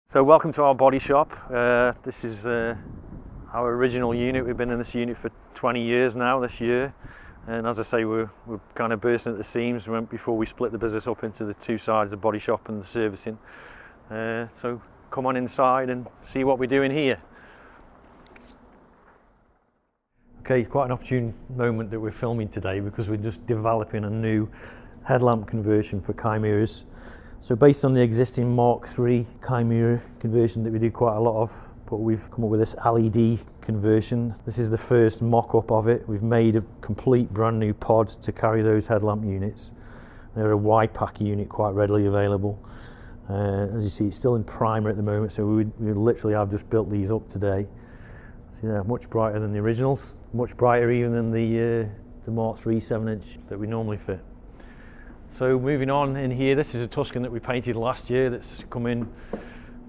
So welcome to our body shop. This is our original unit. We've been in this unit for 20 years now this year, and as I say, we're kind of bursting at the seams before we split the business up into the two sides, the body shop and the servicing. So come on inside and see what we're doing here. Okay, quite an opportune moment that we're filming today because we're just developing a new headlamp conversion for Chimeras. So based on the existing Mark III Chimera conversion that we do quite a lot of, but we've come up with this LED conversion. This is the first mock-up of it. We've made a complete brand new pod to carry those headlamp units. They're a Y-pack unit, quite readily available. As you see, it's still in primer at the moment, so we literally have just built these up today. So yeah, much brighter than the originals, much brighter even than the Mark III 7-inch that we normally fit. So moving on in here, this is a Tuscan that we painted last year that's come in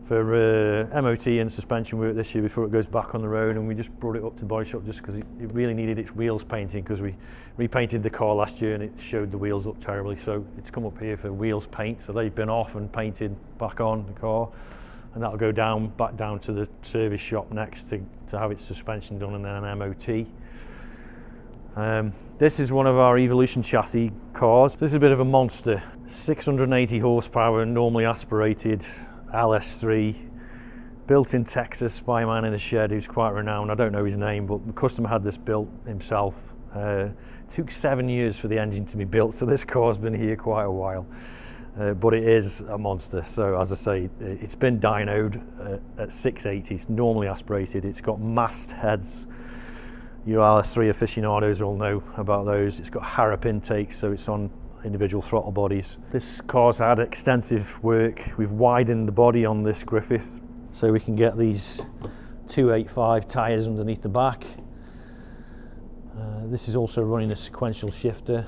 for MOT and suspension work this year before it goes back on the road, and we just brought it up to body shop just because it really needed its wheels painting, because we repainted the car last year and it showed the wheels up terribly, so it's come up here for wheels paint. So they've been off and painted back on the car, and that'll go back down to the service shop next to have its suspension done and then an MOT. This is one of our Evolution Chassis cars. This is a bit of a monster. 680 horsepower, normally aspirated, LS3, built in Texas by a man in a shed who's quite renowned. I don't know his name, but the customer had this built himself. It took 7 years for the engine to be built, so this car's been here quite a while. But it is a monster. So as I say, it's been dynoed at 680, it's normally aspirated, it's got mast heads. Your LS3 aficionados will know about those. It's got Harrop intakes, so it's on individual throttle bodies. This car's had extensive work. We've widened the body on this Griffith so we can get these 285 tyres underneath the back. This is also running a sequential shifter.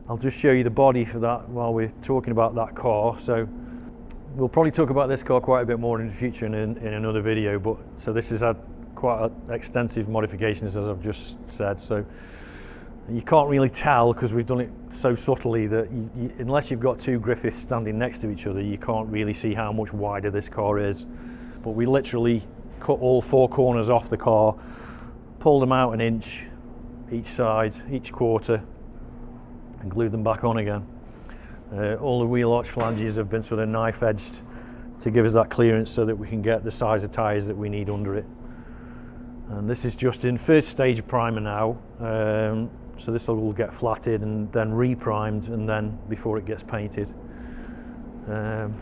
I'll just show you the body for that while we're talking about that car. So we'll probably talk about this car quite a bit more in the future in another video, but so this has had quite extensive modifications, as I've just said, so you can't really tell because we've done it so subtly that unless you've got two Griffiths standing next to each other, you can't really see how much wider this car is. But we literally cut all four corners off the car, pulled them out an inch each side, each quarter, and glued them back on again. All the wheel arch flanges have been sort of knife edged to give us that clearance so that we can get the size of tyres that we need under it. And this is just in first stage of primer now, so this will get flatted and then re-primed, and then before it gets painted. There's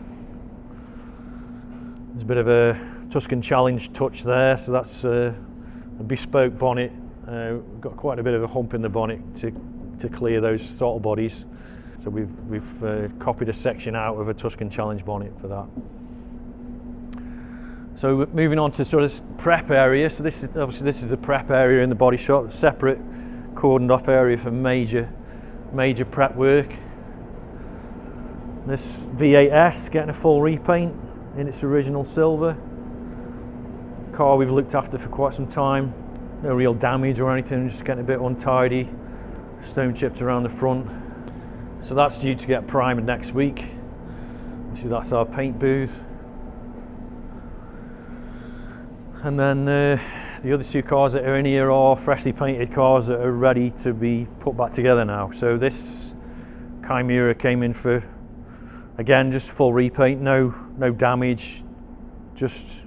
a bit of a Tuscan Challenge touch there, so that's a bespoke bonnet. We've got quite a bit of a hump in the bonnet to clear those throttle bodies, so we've copied a section out of a Tuscan Challenge bonnet for that. So moving on to sort of prep area. So this is the prep area in the body shop, separate cordoned off area for major prep work. This V8S getting a full repaint in its original silver. Car we've looked after for quite some time. No real damage or anything, just getting a bit untidy. Stone chipped around the front. So that's due to get primed next week. Obviously that's our paint booth. And then the other two cars that are in here are freshly painted cars that are ready to be put back together now. So this Chimera came in for, again, just full repaint, no damage, just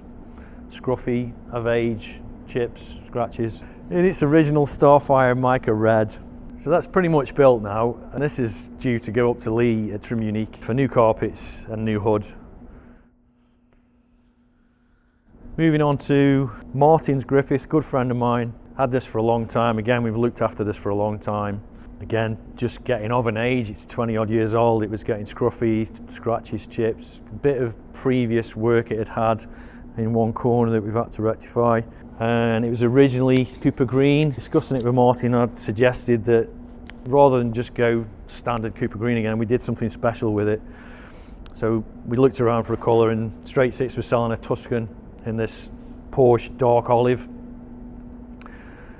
scruffy of age, chips, scratches. In its original Starfire mica red. So that's pretty much built now, and this is due to go up to Lee at Trim Unique for new carpets and new hood. Moving on to Martin's Griffith, good friend of mine. Had this for a long time. Again, we've looked after this for a long time. Again, just getting of an age, it's 20 odd years old. It was getting scruffy, scratches, chips, a bit of previous work it had in one corner that we've had to rectify. And it was originally Cooper Green. Discussing it with Martin, I'd suggested that rather than just go standard Cooper Green again, we did something special with it. So we looked around for a colour, and Straight Six was selling a Tuscan in this Porsche dark olive,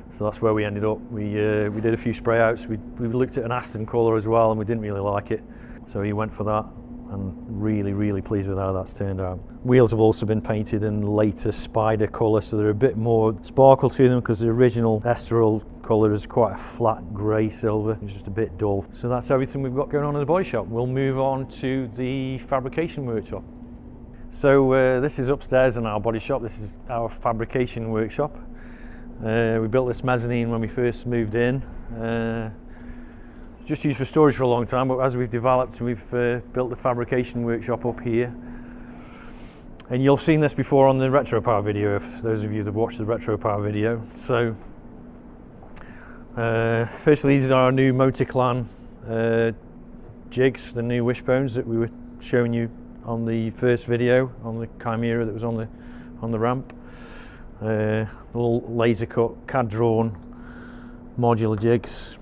so that's where we ended up. We did a few spray outs. We looked at an Aston colour as well, and we didn't really like it, so he went for that. and really pleased with how that's turned out. Wheels have also been painted in later spider colour, so they're a bit more sparkle to them, because the original Estoril colour is quite a flat grey silver. It's just a bit dull. So that's everything we've got going on in the body shop. We'll move on to the fabrication workshop. So this is upstairs in our body shop. This is our fabrication workshop. We built this mezzanine when we first moved in. Just used for storage for a long time, but as we've developed, we've built the fabrication workshop up here. And you'll have seen this before on the Retro Power video, if those of you that watched the Retro Power video. So, firstly, these are our new Motorclan jigs, the new wishbones that we were showing you on the first video on the Chimera that was on the ramp. Little laser cut, CAD drawn modular jigs.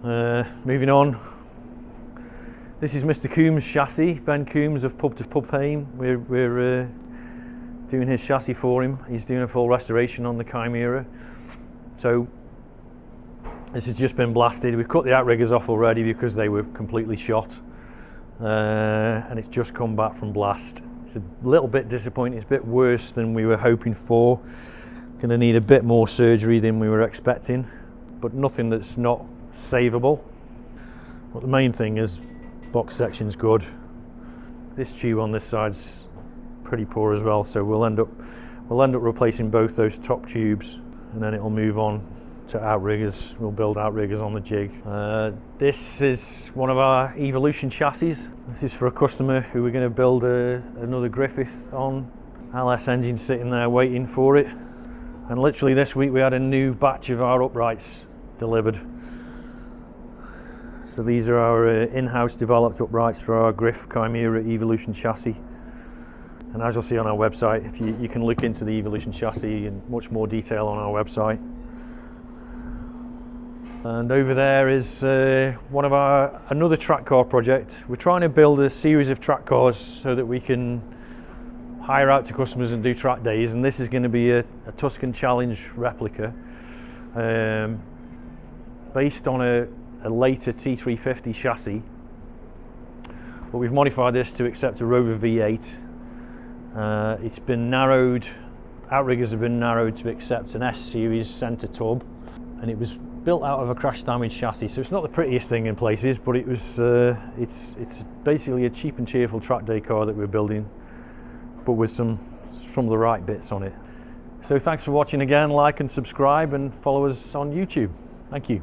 Moving on, this is Mr. Coombs' chassis, Ben Coombs of Pub to Pub fame. We're doing his chassis for him. He's doing a full restoration on the Chimera. So this has just been blasted. We've cut the outriggers off already because they were completely shot, and it's just come back from blast. It's a little bit disappointing. It's a bit worse than we were hoping for. Going to need a bit more surgery than we were expecting, but nothing that's not savable. But the main thing is box section's good. This tube on this side's pretty poor as well, so we'll end up replacing both those top tubes, and then it'll move on to outriggers. We'll build outriggers on the jig. This is one of our Evolution chassis. This is for a customer who we're going to build another Griffith on. LS engine sitting there waiting for it, and literally this week we had a new batch of our uprights delivered. So these are our in-house developed uprights for our Griffith Chimera Evolution chassis. And as you'll see on our website, if you can look into the Evolution chassis in much more detail on our website. And over there is another track car project. We're trying to build a series of track cars so that we can hire out to customers and do track days. And this is going to be a Tuscan Challenge replica, based on a later T350 chassis, but we've modified this to accept a Rover V8. It's been narrowed, outriggers have been narrowed to accept an S-series centre tub, and it was built out of a crash damaged chassis, so it's not the prettiest thing in places, but it was it's basically a cheap and cheerful track day car that we're building, but with some of the right bits on it. So thanks for watching again. Like and subscribe and follow us on YouTube. Thank you.